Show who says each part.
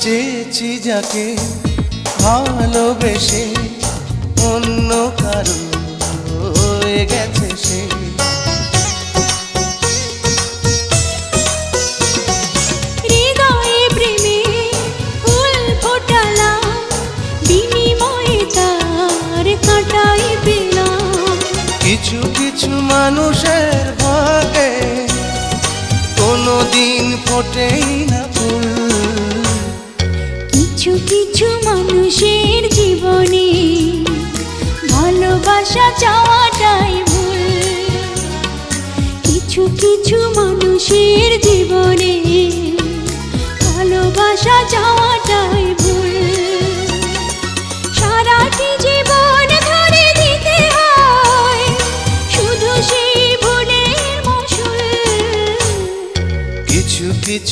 Speaker 1: চেয়েছি যাকে ভালোবেসে অন্য কারো হয়ে গেছে সে।
Speaker 2: হৃদয়ে প্রেমে ফুল ফোটালাম, বিনিময়ে তার কাঁটাই পেলাম।
Speaker 1: কিছু কিছু মানুষের ভাগে কোনোদিন ফোটেই না ফুল।
Speaker 2: কিছু কিছু মানুষের জীবনে ভালোবাসা চাওয়াটাই ভুল। কিছু কিছু মানুষের